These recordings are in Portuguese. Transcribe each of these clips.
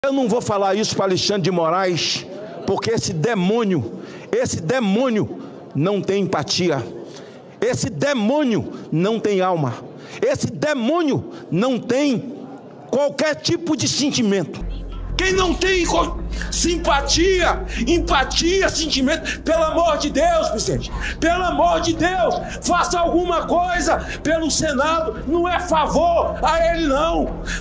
Eu não vou falar isso para Alexandre de Moraes, porque esse demônio não tem empatia, esse demônio não tem alma, esse demônio não tem qualquer tipo de sentimento. Quem não tem simpatia, empatia, sentimento, pelo amor de Deus, presidente, pelo amor de Deus, faça alguma coisa pelo Senado, não é favor a ele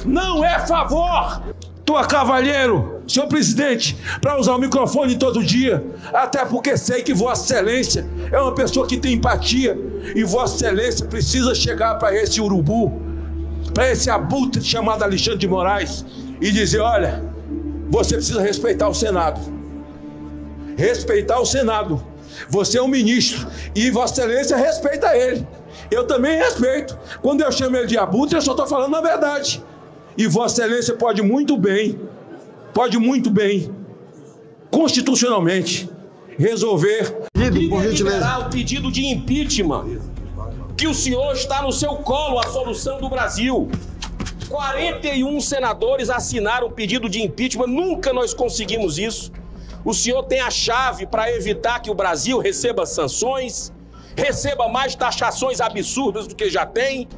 não é favor. Tua cavalheiro, senhor presidente, para usar o microfone todo dia, até porque sei que Vossa Excelência é uma pessoa que tem empatia, e Vossa Excelência precisa chegar para esse urubu, para esse abutre chamado Alexandre de Moraes, e dizer: olha, você precisa respeitar o Senado. Respeitar o Senado. Você é um ministro e Vossa Excelência respeita ele. Eu também respeito. Quando eu chamo ele de abutre, eu só estou falando a verdade. E Vossa Excelência pode muito bem, constitucionalmente, resolver liberar o pedido de impeachment, que o senhor está no seu colo a solução do Brasil. 41 senadores assinaram o pedido de impeachment, nunca nós conseguimos isso. O senhor tem a chave para evitar que o Brasil receba sanções, receba mais taxações absurdas do que já tem.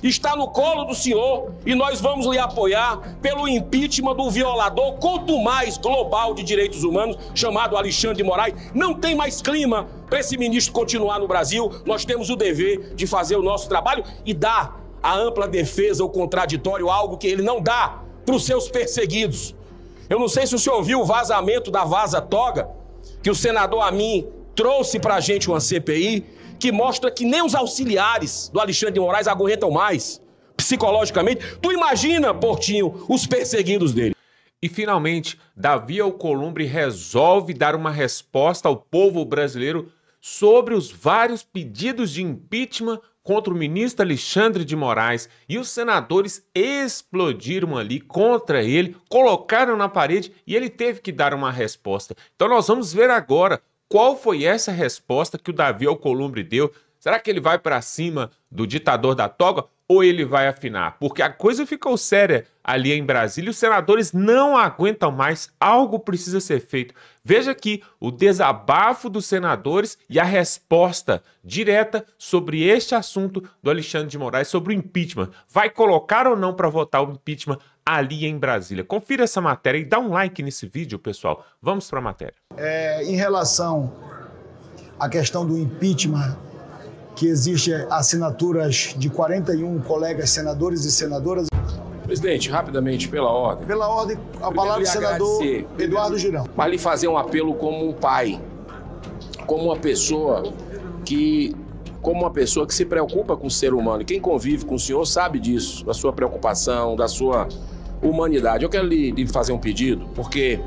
Está no colo do senhor e nós vamos lhe apoiar pelo impeachment do violador contumaz global de direitos humanos, chamado Alexandre de Moraes. Não tem mais clima para esse ministro continuar no Brasil. Nós temos o dever de fazer o nosso trabalho e dar a ampla defesa, o contraditório, algo que ele não dá para os seus perseguidos. Eu não sei se o senhor viu o vazamento da Vaza Toga, que o senador Amin trouxe para a gente uma CPI, que mostra que nem os auxiliares do Alexandre de Moraes aguentam mais, psicologicamente. Tu imagina, Portinho, os perseguidos dele. E, finalmente, Davi Alcolumbre resolve dar uma resposta ao povo brasileiro sobre os vários pedidos de impeachment contra o ministro Alexandre de Moraes, e os senadores explodiram ali contra ele, colocaram na parede e ele teve que dar uma resposta. Então nós vamos ver agora qual foi essa resposta que o Davi Alcolumbre deu. Será que ele vai para cima do ditador da toga ou ele vai afinar? Porque a coisa ficou séria ali em Brasília e os senadores não aguentam mais. Algo precisa ser feito. Veja aqui o desabafo dos senadores e a resposta direta sobre este assunto do Alexandre de Moraes, sobre o impeachment. Vai colocar ou não para votar o impeachment ali em Brasília? Confira essa matéria e dá um like nesse vídeo, pessoal. Vamos para a matéria. Em relação à questão do impeachment, que existe assinaturas de 41 colegas senadores e senadoras. Presidente, rapidamente, pela ordem. Pela ordem, a palavra do senador Eduardo Girão. Mas lhe fazer um apelo como um pai, como uma pessoa que se preocupa com o ser humano. E quem convive com o senhor sabe disso, da sua preocupação, da sua humanidade. Eu quero lhe fazer um pedido, porque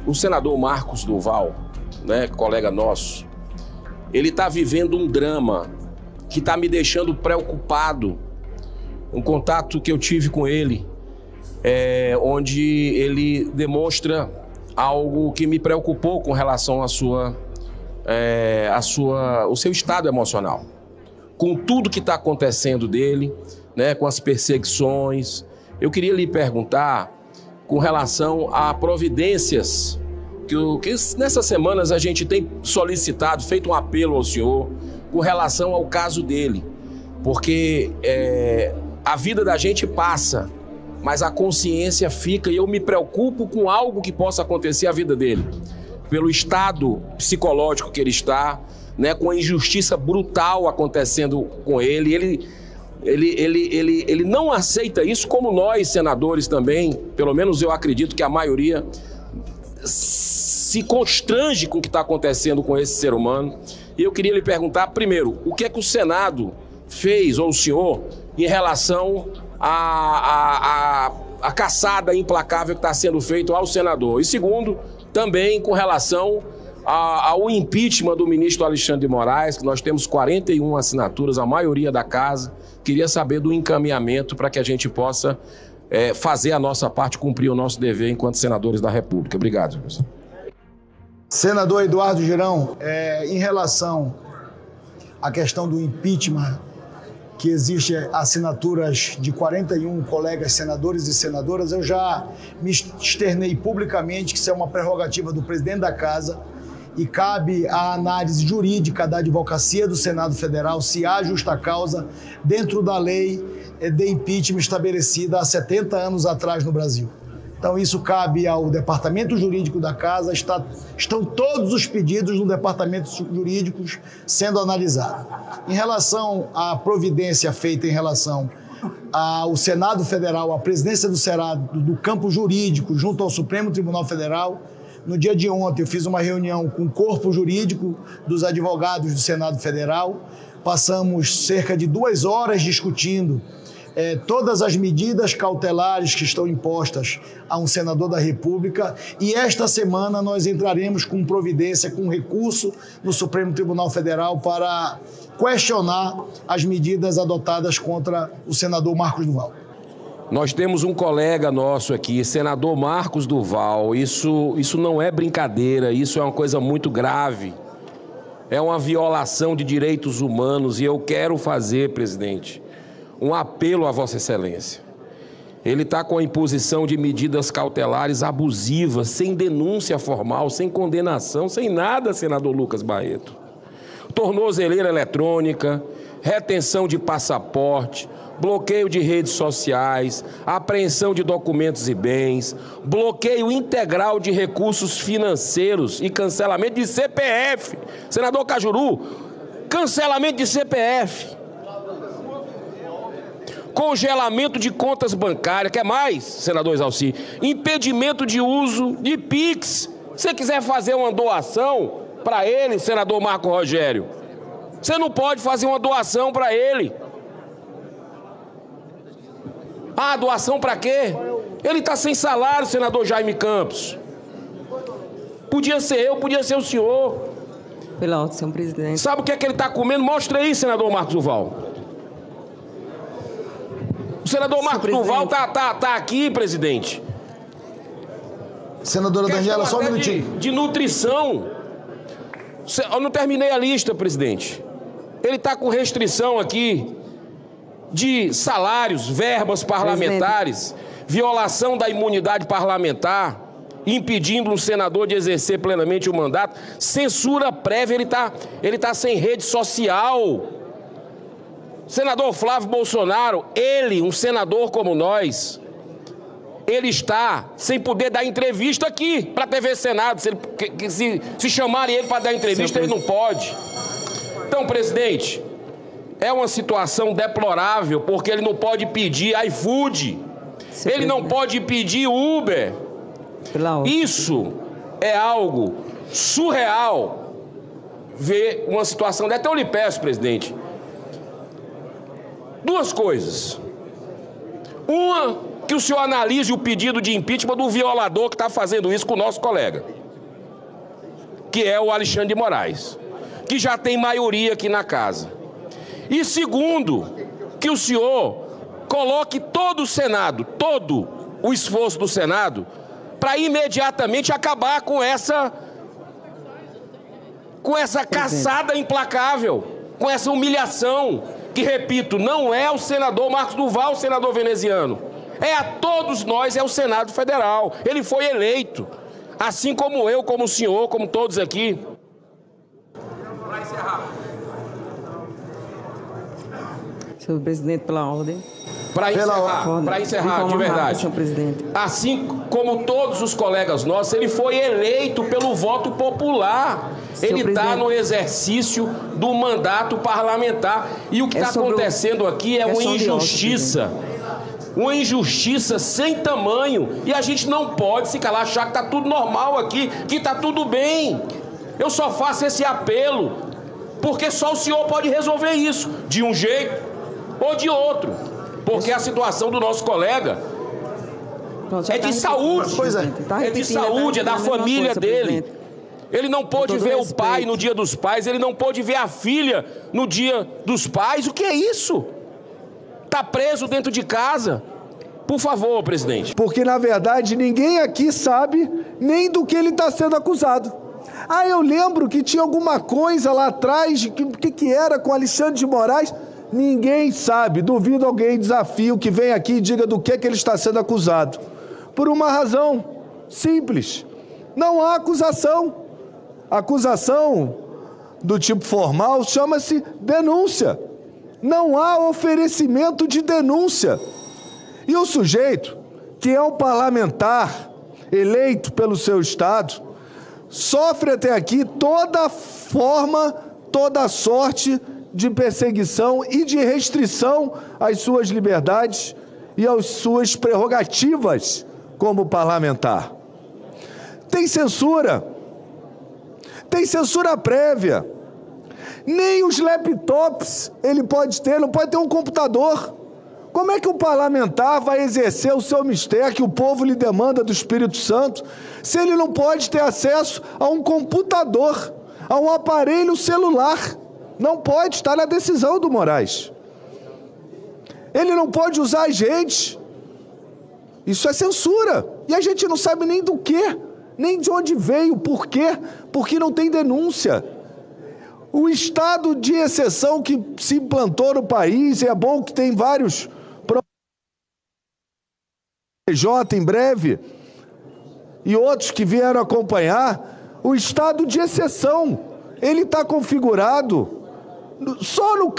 o senador Marcos Duval, né, colega nosso, ele está vivendo um drama que está me deixando preocupado. Um contato que eu tive com ele, onde ele demonstra algo que me preocupou com relação ao seu estado emocional. Com tudo que está acontecendo dele, né, com as perseguições. Eu queria lhe perguntar com relação a providências que nessas semanas a gente tem solicitado, feito um apelo ao senhor com relação ao caso dele, porque a vida da gente passa, mas a consciência fica, e eu me preocupo com algo que possa acontecer à vida dele, pelo estado psicológico que ele está, né, com a injustiça brutal acontecendo com ele. Ele não aceita isso, como nós, senadores, também, pelo menos eu acredito que a maioria se constrange com o que está acontecendo com esse ser humano. E eu queria lhe perguntar, primeiro, o que é que o Senado fez, ou o senhor, em relação à caçada implacável que está sendo feita ao senador? E segundo, também com relação ao impeachment do ministro Alexandre de Moraes, que nós temos 41 assinaturas, a maioria da casa. Queria saber do encaminhamento para que a gente possa fazer a nossa parte, cumprir o nosso dever enquanto senadores da República. Obrigado, professor. Senador Eduardo Girão, em relação à questão do impeachment que existem assinaturas de 41 colegas senadores e senadoras, eu já me externei publicamente que isso é uma prerrogativa do presidente da Casa e cabe à análise jurídica da Advocacia do Senado Federal se há justa causa dentro da lei de impeachment estabelecida há 70 anos atrás no Brasil. Então isso cabe ao Departamento Jurídico da Casa, estão todos os pedidos no Departamento Jurídico sendo analisados. Em relação à providência feita em relação ao Senado Federal, à presidência do Senado, do campo jurídico, junto ao Supremo Tribunal Federal, no dia de ontem eu fiz uma reunião com o corpo jurídico dos advogados do Senado Federal, passamos cerca de 2 horas discutindo todas as medidas cautelares que estão impostas a um senador da República e esta semana nós entraremos com providência, com recurso no Supremo Tribunal Federal para questionar as medidas adotadas contra o senador Marcos Duval. Nós temos um colega nosso aqui, senador Marcos Duval. Isso não é brincadeira, isso é uma coisa muito grave. É uma violação de direitos humanos e eu quero fazer, presidente, um apelo a Vossa Excelência. Ele está com a imposição de medidas cautelares abusivas, sem denúncia formal, sem condenação, sem nada, senador Lucas Barreto. Tornozeleira eletrônica, retenção de passaporte, bloqueio de redes sociais, apreensão de documentos e bens, bloqueio integral de recursos financeiros e cancelamento de CPF. Senador Cajuru, cancelamento de CPF. Congelamento de contas bancárias, quer mais, senador Exalci? Impedimento de uso de Pix. Se você quiser fazer uma doação para ele, senador Marco Rogério, você não pode fazer uma doação para ele. Ah, doação para quê? Ele está sem salário, senador Jaime Campos. Podia ser eu, podia ser o senhor. Pela ordem, senhor presidente. Sabe o que é que ele está comendo? Mostra aí, senador Marcos Duval. O senador Marcos Duval tá aqui, presidente. Senadora Daniela, só um minutinho. De nutrição. Eu não terminei a lista, presidente. Ele está com restrição aqui de salários, verbas parlamentares, violação da imunidade parlamentar, impedindo um senador de exercer plenamente o mandato, censura prévia, ele tá sem rede social. Senador Flávio Bolsonaro, ele, um senador como nós, ele está sem poder dar entrevista aqui para a TV Senado. Se chamarem ele para dar entrevista, ele não pode. Então, presidente, é uma situação deplorável, porque ele não pode pedir iFood, ele não pode pedir Uber. Isso é algo surreal, ver uma situação dessa. Então, eu lhe peço, presidente, 2 coisas. Uma, que o senhor analise o pedido de impeachment do violador que está fazendo isso com o nosso colega, que é o Alexandre de Moraes, que já tem maioria aqui na casa. E segundo, que o senhor coloque todo o Senado, todo o esforço do Senado, para imediatamente acabar com essa caçada implacável, com essa humilhação, que, repito, não é o senador Marcos Duval, o senador veneziano. É a todos nós, é o Senado Federal. Ele foi eleito, assim como eu, como o senhor, como todos aqui. Para encerrar. Senhor presidente, pela ordem. Para encerrar, de verdade. Senhor presidente. Assim como todos os colegas nossos, ele foi eleito pelo voto popular. Ele está no exercício do mandato parlamentar. E o que está acontecendo aqui é uma injustiça. Uma injustiça sem tamanho. E a gente não pode se calar, achar que está tudo normal aqui, que está tudo bem. Eu só faço esse apelo, porque só o senhor pode resolver isso, de um jeito ou de outro. Porque a situação do nosso colega é de saúde. É de saúde, é da família dele. Ele não pôde ver o pai no Dia dos Pais, ele não pôde ver a filha no Dia dos Pais. O que é isso? Está preso dentro de casa. Por favor, presidente. Porque, na verdade, ninguém aqui sabe nem do que ele está sendo acusado. Ah, eu lembro que tinha alguma coisa lá atrás, de que era com Alexandre de Moraes. Ninguém sabe. Duvido alguém desafio que venha aqui e diga do que ele está sendo acusado. Por uma razão simples. Não há acusação. Acusação do tipo formal chama-se denúncia. Não há oferecimento de denúncia. E o sujeito, que é um parlamentar eleito pelo seu Estado, sofre até aqui toda forma, toda sorte de perseguição e de restrição às suas liberdades e às suas prerrogativas como parlamentar. Tem censura prévia. Nem os laptops ele pode ter, não pode ter um computador. Como é que o parlamentar vai exercer o seu mistério que o povo lhe demanda do Espírito Santo, se ele não pode ter acesso a um computador, a um aparelho celular? Não pode, está na decisão do Moraes. Ele não pode usar as redes. Isso é censura. E a gente não sabe nem do quê, nem de onde veio, por quê, porque não tem denúncia. O estado de exceção que se implantou no país, e é bom que tem vários PJ em breve, e outros que vieram acompanhar, o estado de exceção, ele está configurado, só no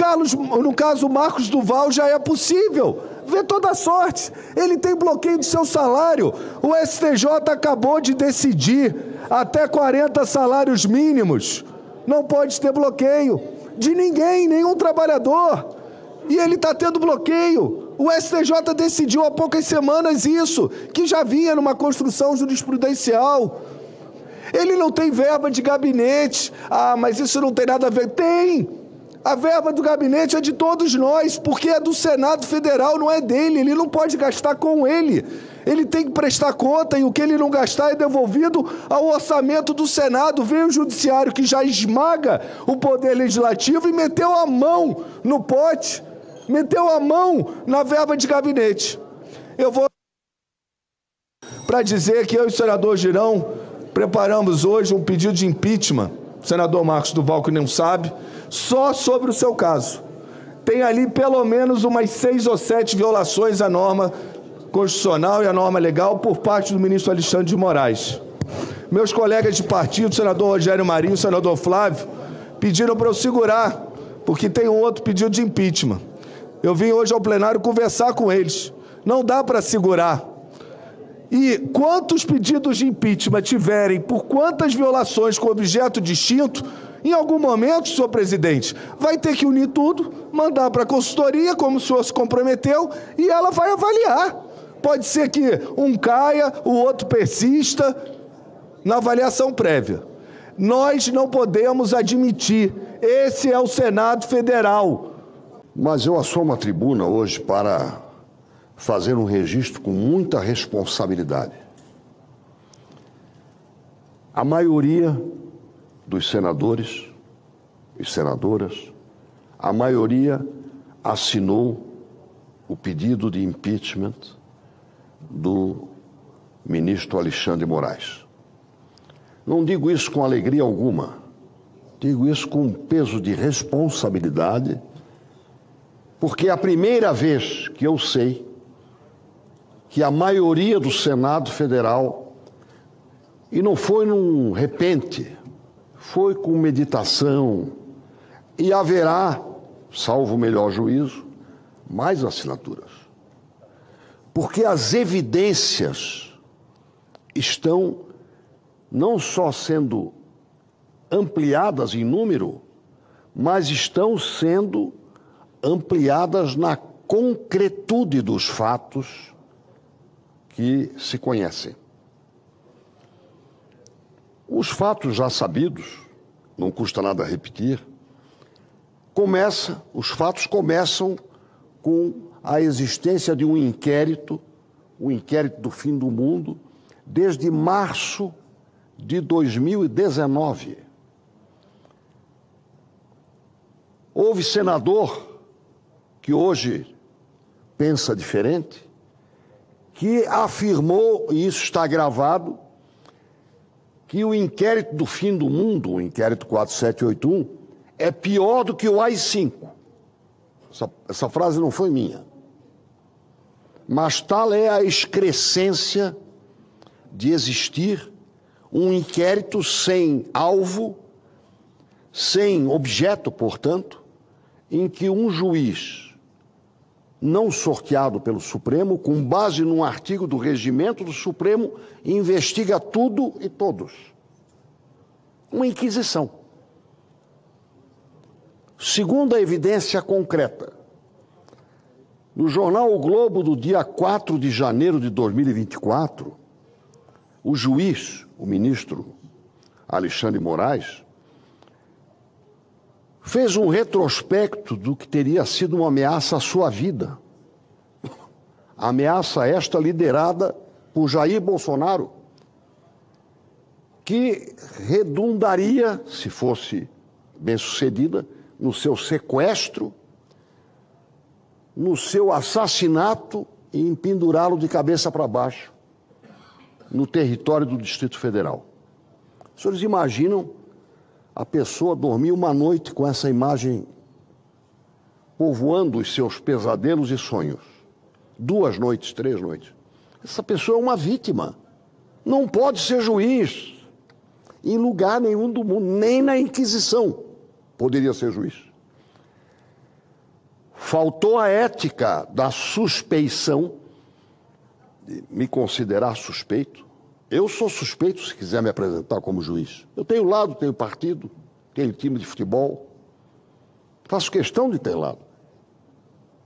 caso Marcos Duval já é possível, vê toda a sorte, ele tem bloqueio do seu salário, o STJ acabou de decidir até 40 salários mínimos, não pode ter bloqueio de ninguém, nenhum trabalhador, e ele está tendo bloqueio. O STJ decidiu há poucas semanas isso, que já vinha numa construção jurisprudencial. Ele não tem verba de gabinete. Ah, mas isso não tem nada a ver. Tem! A verba do gabinete é de todos nós, porque é do Senado Federal, não é dele. Ele não pode gastar com ele. Ele tem que prestar conta e o que ele não gastar é devolvido ao orçamento do Senado. Veio o Judiciário, que já esmaga o Poder Legislativo, e meteu a mão no pote. Meteu a mão na verba de gabinete. Eu vou para dizer que eu e o senador Girão preparamos hoje um pedido de impeachment, o senador Marcos Duval, que não sabe, só sobre o seu caso. Tem ali pelo menos umas 6 ou 7 violações à norma constitucional e à norma legal por parte do ministro Alexandre de Moraes. Meus colegas de partido, o senador Rogério Marinho e o senador Flávio, pediram para eu segurar, porque tem um outro pedido de impeachment. Eu vim hoje ao plenário conversar com eles. Não dá para segurar. E quantos pedidos de impeachment tiverem, por quantas violações com objeto distinto, em algum momento, senhor presidente, vai ter que unir tudo, mandar para a consultoria, como o senhor se comprometeu, e ela vai avaliar. Pode ser que um caia, o outro persista na avaliação prévia. Nós não podemos admitir. Esse é o Senado Federal. Mas eu assumo a tribuna hoje para fazer um registro com muita responsabilidade. A maioria dos senadores e senadoras, a maioria assinou o pedido de impeachment do ministro Alexandre de Moraes. Não digo isso com alegria alguma, digo isso com um peso de responsabilidade, porque é a primeira vez que eu sei que a maioria do Senado Federal, e não foi num repente, foi com meditação, e haverá, salvo o melhor juízo, mais assinaturas. Porque as evidências estão não só sendo ampliadas em número, mas estão sendo ampliadas na concretude dos fatos que se conhecem. Os fatos já sabidos, não custa nada repetir, os fatos começam com a existência de um inquérito, o inquérito do fim do mundo, desde março de 2019. Houve senador que hoje pensa diferente, que afirmou, e isso está gravado, que o inquérito do fim do mundo, o inquérito 4781, é pior do que o AI-5. Essa frase não foi minha. Mas tal é a excrescência de existir um inquérito sem alvo, sem objeto, portanto, em que um juiz, não sorteado pelo Supremo, com base num artigo do regimento do Supremo, investiga tudo e todos. Uma inquisição. Segundo a evidência concreta, no jornal O Globo, do dia 4 de janeiro de 2024, o juiz, o ministro Alexandre de Moraes, fez um retrospecto do que teria sido uma ameaça à sua vida. Ameaça esta liderada por Jair Bolsonaro, que redundaria, se fosse bem-sucedida, no seu sequestro, no seu assassinato e em pendurá-lo de cabeça para baixo no território do Distrito Federal. Os senhores imaginam a pessoa dormir uma noite com essa imagem povoando os seus pesadelos e sonhos? 2 noites, 3 noites. Essa pessoa é uma vítima. Não pode ser juiz em lugar nenhum do mundo, nem na Inquisição poderia ser juiz. Faltou a ética da suspeição, de me considerar suspeito. Eu sou suspeito se quiser me apresentar como juiz. Eu tenho lado, tenho partido, tenho time de futebol. Faço questão de ter lado.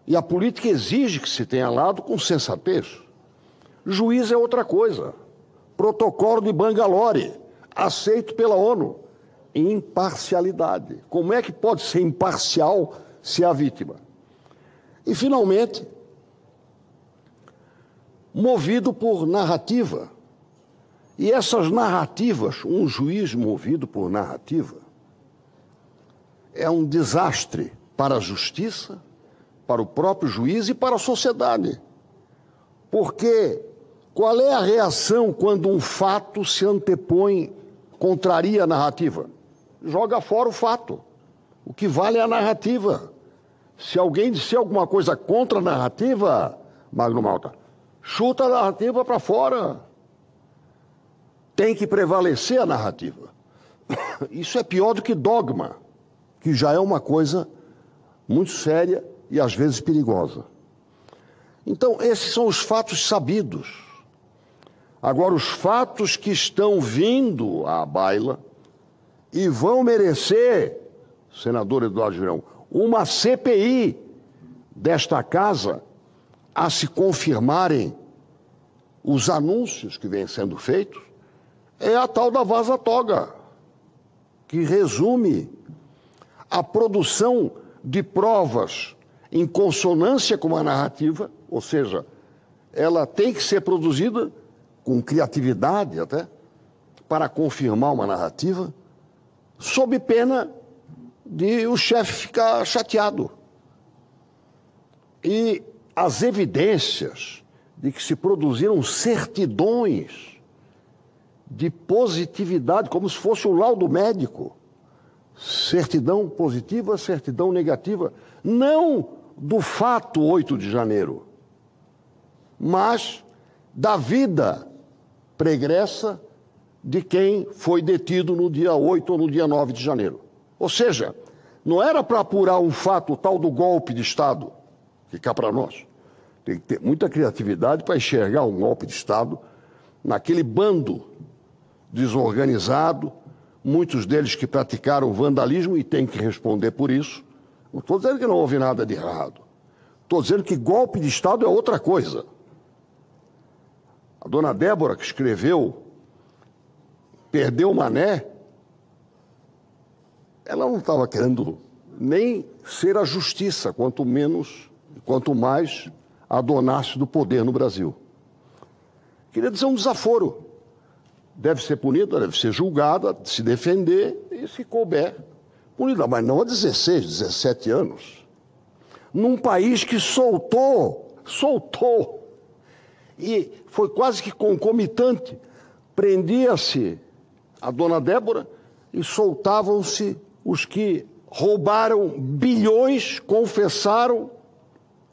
E a política exige que se tenha lado com sensatez. Juiz é outra coisa. Protocolo de Bangalore, aceito pela ONU. Imparcialidade. Como é que pode ser imparcial se é a vítima? E, finalmente, movido por narrativa. E essas narrativas, um juiz movido por narrativa, é um desastre para a justiça, para o próprio juiz e para a sociedade. Porque qual é a reação quando um fato se antepõe, contraria a narrativa? Joga fora o fato. O que vale é a narrativa. Se alguém disser alguma coisa contra a narrativa, Magno Malta, chuta a narrativa para fora. Tem que prevalecer a narrativa. Isso é pior do que dogma, que já é uma coisa muito séria e às vezes perigosa. Então, esses são os fatos sabidos. Agora, os fatos que estão vindo à baila e vão merecer, senador Eduardo Girão, uma CPI desta casa a se confirmarem os anúncios que vêm sendo feitos, é a tal da vaza-toga, que resume a produção de provas em consonância com a narrativa, ou seja, ela tem que ser produzida com criatividade até, para confirmar uma narrativa, sob pena de o chefe ficar chateado. E as evidências de que se produziram certidões de positividade, como se fosse um laudo médico, certidão positiva, certidão negativa, não do fato 8 de janeiro, mas da vida pregressa de quem foi detido no dia 8 ou no dia 9 de janeiro. Ou seja, não era para apurar um fato tal do golpe de Estado, que cá para nós. Tem que ter muita criatividade para enxergar um golpe de Estado naquele bando desorganizado, muitos deles que praticaram vandalismo e têm que responder por isso. Não estou dizendo que não houve nada de errado. Estou dizendo que golpe de Estado é outra coisa. A dona Débora, que escreveu Perdeu o Mané, ela não estava querendo nem ser a justiça, quanto mais adonar-se do poder no Brasil. Queria dizer um desaforo. Deve ser punida, deve ser julgada, se defender e, se couber, punida, mas não a 16, 17 anos. Num país que soltou, e foi quase que concomitante, prendia-se a dona Débora e soltavam-se os que roubaram bilhões, confessaram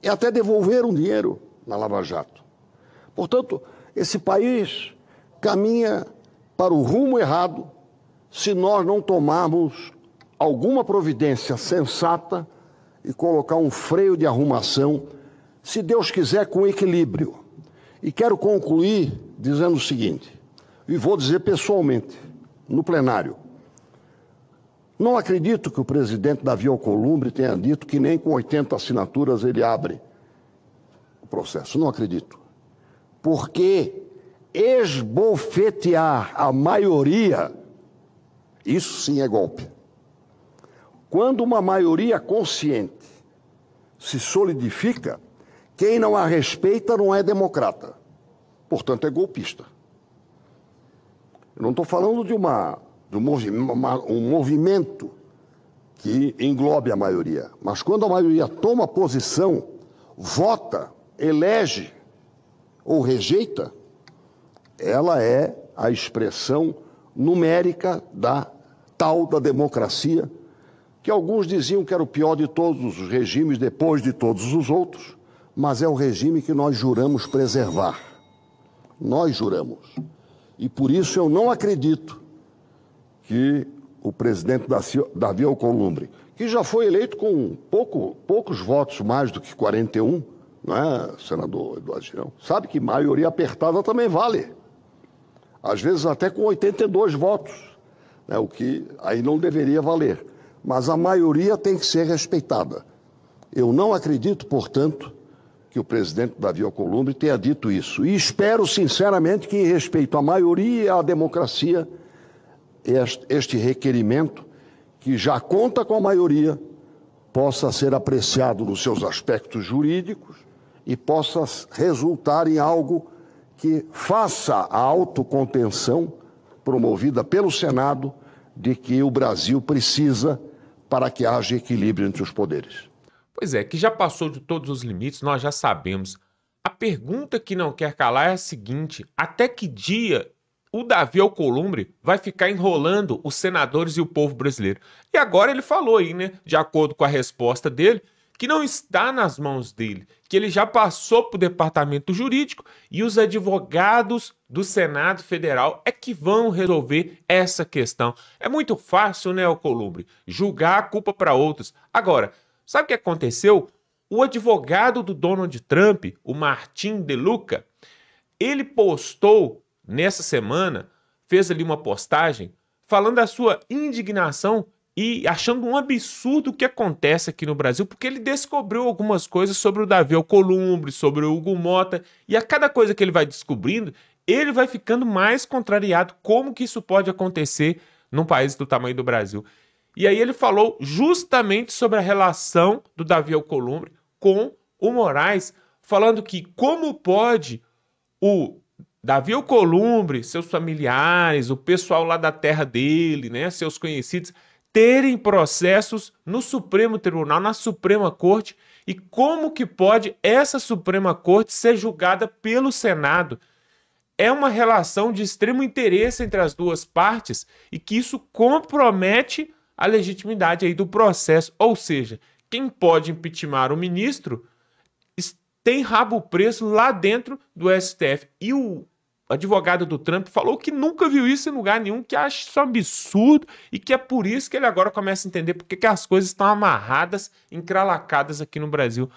e até devolveram dinheiro na Lava Jato. Portanto, esse país caminha para o rumo errado se nós não tomarmos alguma providência sensata e colocar um freio de arrumação, se Deus quiser, com equilíbrio. E quero concluir dizendo o seguinte, e vou dizer pessoalmente, no plenário. Não acredito que o presidente Davi Alcolumbre tenha dito que nem com 80 assinaturas ele abre o processo. Não acredito. Porque esbofetear a maioria, isso sim é golpe. Quando uma maioria consciente se solidifica, quem não a respeita não é democrata. Portanto, é golpista. Eu não estou falando de um movimento que englobe a maioria. Mas quando a maioria toma posição, vota, elege ou rejeita, ela é a expressão numérica da tal da democracia, que alguns diziam que era o pior de todos os regimes depois de todos os outros, mas é o regime que nós juramos preservar. Nós juramos. E por isso eu não acredito que o presidente Davi Alcolumbre, que já foi eleito com poucos votos, mais do que 41, não é, senador Eduardo Girão? Sabe que maioria apertada também vale. Às vezes até com 82 votos, né, o que aí não deveria valer. Mas a maioria tem que ser respeitada. Eu não acredito, portanto, que o presidente Davi Alcolumbre tenha dito isso. E espero, sinceramente, que, em respeito à maioria e à democracia, este requerimento, que já conta com a maioria, possa ser apreciado nos seus aspectos jurídicos e possa resultar em algo que faça a autocontenção promovida pelo Senado de que o Brasil precisa para que haja equilíbrio entre os poderes. Pois é, que já passou de todos os limites, nós já sabemos. A pergunta que não quer calar é a seguinte: até que dia o Davi Alcolumbre vai ficar enrolando os senadores e o povo brasileiro? E agora ele falou aí, né, de acordo com a resposta dele, que não está nas mãos dele, que ele já passou para o departamento jurídico e os advogados do Senado Federal é que vão resolver essa questão. É muito fácil, né, Alcolumbre, julgar a culpa para outros. Agora, sabe o que aconteceu? O advogado do Donald Trump, o Martin DeLuca, ele postou nessa semana, fez ali uma postagem falando da sua indignação e achando um absurdo o que acontece aqui no Brasil, porque ele descobriu algumas coisas sobre o Davi Alcolumbre, sobre o Hugo Mota, e a cada coisa que ele vai descobrindo, ele vai ficando mais contrariado como que isso pode acontecer num país do tamanho do Brasil. E aí ele falou justamente sobre a relação do Davi Alcolumbre com o Moraes, falando que como pode o Davi Alcolumbre, seus familiares, o pessoal lá da terra dele, né, seus conhecidos, terem processos no Supremo Tribunal, na Suprema Corte, e como que pode essa Suprema Corte ser julgada pelo Senado. É uma relação de extremo interesse entre as duas partes e que isso compromete a legitimidade aí do processo. Ou seja, quem pode impeachment o ministro tem rabo preso lá dentro do STF. E o advogado do Trump falou que nunca viu isso em lugar nenhum, que acha isso um absurdo e que é por isso que ele agora começa a entender porque que as coisas estão amarradas, encralacadas aqui no Brasil.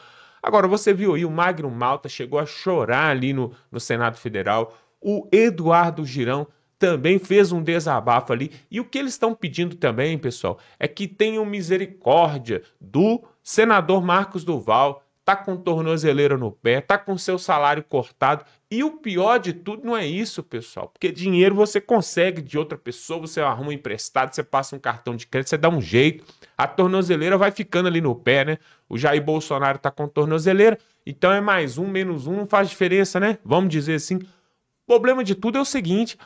Agora, você viu aí, o Magno Malta chegou a chorar ali no Senado Federal, o Eduardo Girão também fez um desabafo ali, e o que eles estão pedindo também, pessoal, é que tenham misericórdia do senador Marcos Duval, tá com tornozeleira no pé, tá com seu salário cortado, e o pior de tudo não é isso, pessoal, porque dinheiro você consegue de outra pessoa, você arruma emprestado, você passa um cartão de crédito, você dá um jeito, a tornozeleira vai ficando ali no pé, né? O Jair Bolsonaro tá com tornozeleira, então é mais um, menos um, não faz diferença, né? Vamos dizer assim. O problema de tudo é o seguinte: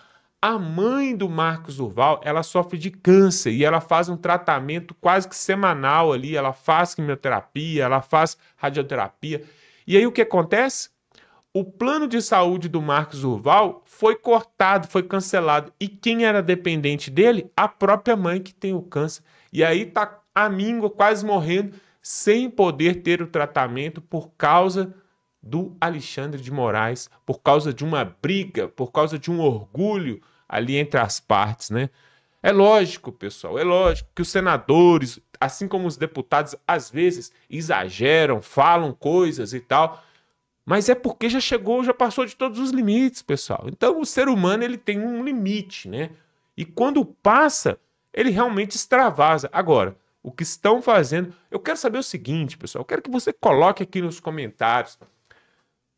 a mãe do Marcos Duval, ela sofre de câncer e ela faz um tratamento quase que semanal ali, ela faz quimioterapia, ela faz radioterapia. E aí o que acontece? O plano de saúde do Marcos Duval foi cortado, foi cancelado. E quem era dependente dele? A própria mãe que tem o câncer. E aí tá à míngua, quase morrendo, sem poder ter o tratamento por causa do Alexandre de Moraes, por causa de uma briga, por causa de um orgulho ali entre as partes, né? É lógico, pessoal, é lógico que os senadores, assim como os deputados, às vezes exageram, falam coisas e tal, mas é porque já chegou, já passou de todos os limites, pessoal. Então o ser humano ele tem um limite, né? E quando passa, ele realmente extravasa. Agora, o que estão fazendo... Eu quero saber o seguinte, pessoal, eu quero que você coloque aqui nos comentários.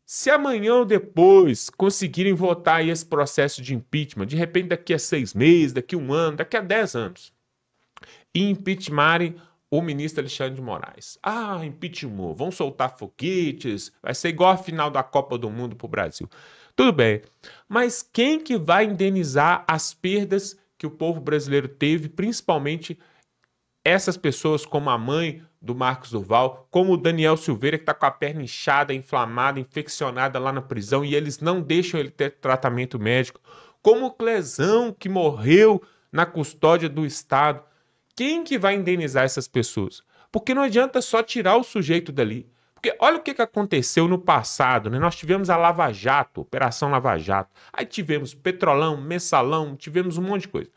Se amanhã ou depois conseguirem votar aí esse processo de impeachment, de repente daqui a 6 meses, daqui a 1 ano, daqui a 10 anos, e impeachmarem o ministro Alexandre de Moraes. Ah, impeachment, vão soltar foguetes, vai ser igual a final da Copa do Mundo para o Brasil. Tudo bem, mas quem que vai indenizar as perdas que o povo brasileiro teve, principalmente essas pessoas como a mãe do Marcos Duval, como o Daniel Silveira, que está com a perna inchada, inflamada, infeccionada lá na prisão e eles não deixam ele ter tratamento médico, como o Clezão, que morreu na custódia do Estado. Quem que vai indenizar essas pessoas? Porque não adianta só tirar o sujeito dali. Porque olha o que aconteceu no passado, né? Nós tivemos a Lava Jato, Operação Lava Jato. Aí tivemos Petrolão, Mensalão, tivemos um monte de coisa.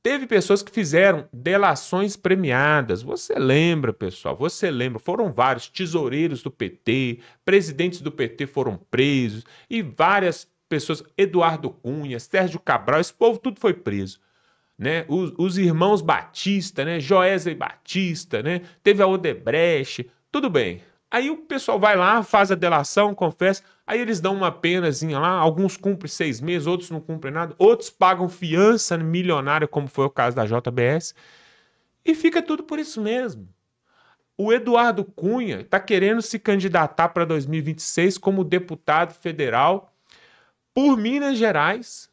Teve pessoas que fizeram delações premiadas. Você lembra, pessoal? Você lembra? Foram vários tesoureiros do PT, presidentes do PT foram presos e várias pessoas, Eduardo Cunha, Sérgio Cabral, esse povo tudo foi preso. Né? Os irmãos Batista, né? Joesley Batista, né? Teve a Odebrecht, tudo bem. Aí o pessoal vai lá, faz a delação, confessa, aí eles dão uma penazinha lá, alguns cumprem 6 meses, outros não cumprem nada, outros pagam fiança milionária, como foi o caso da JBS, e fica tudo por isso mesmo. O Eduardo Cunha está querendo se candidatar para 2026 como deputado federal por Minas Gerais,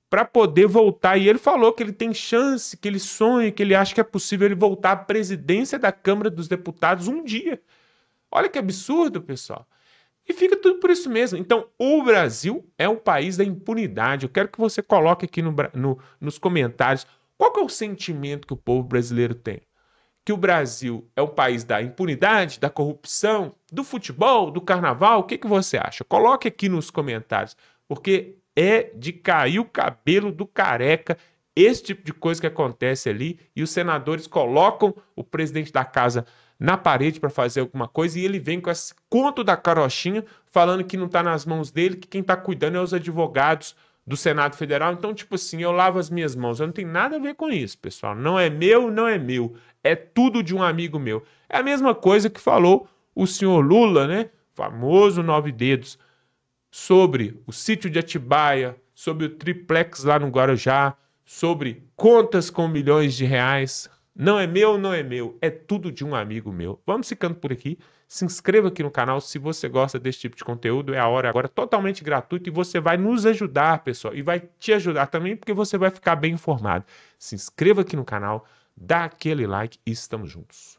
para poder voltar, e ele falou que ele tem chance, que ele sonha, que ele acha que é possível ele voltar à presidência da Câmara dos Deputados um dia. Olha que absurdo, pessoal. E fica tudo por isso mesmo. Então, o Brasil é um país da impunidade. Eu quero que você coloque aqui nos comentários qual que é o sentimento que o povo brasileiro tem. Que o Brasil é o país da impunidade, da corrupção, do futebol, do carnaval. O que você acha? Coloque aqui nos comentários, porque é de cair o cabelo do careca esse tipo de coisa que acontece ali, e os senadores colocam o presidente da casa na parede para fazer alguma coisa, e ele vem com esse conto da carochinha, falando que não está nas mãos dele, que quem está cuidando é os advogados do Senado Federal. Então, tipo assim, eu lavo as minhas mãos. Eu não tenho nada a ver com isso, pessoal. Não é meu, não é meu. É tudo de um amigo meu. É a mesma coisa que falou o senhor Lula, né? Famoso 9 dedos, sobre o sítio de Atibaia, sobre o triplex lá no Guarujá, sobre contas com milhões de reais. Não é meu, não é meu, é tudo de um amigo meu. Vamos ficando por aqui. Se inscreva aqui no canal se você gosta desse tipo de conteúdo. É a hora agora totalmente gratuito e você vai nos ajudar, pessoal. E vai te ajudar também porque você vai ficar bem informado. Se inscreva aqui no canal, dá aquele like e estamos juntos.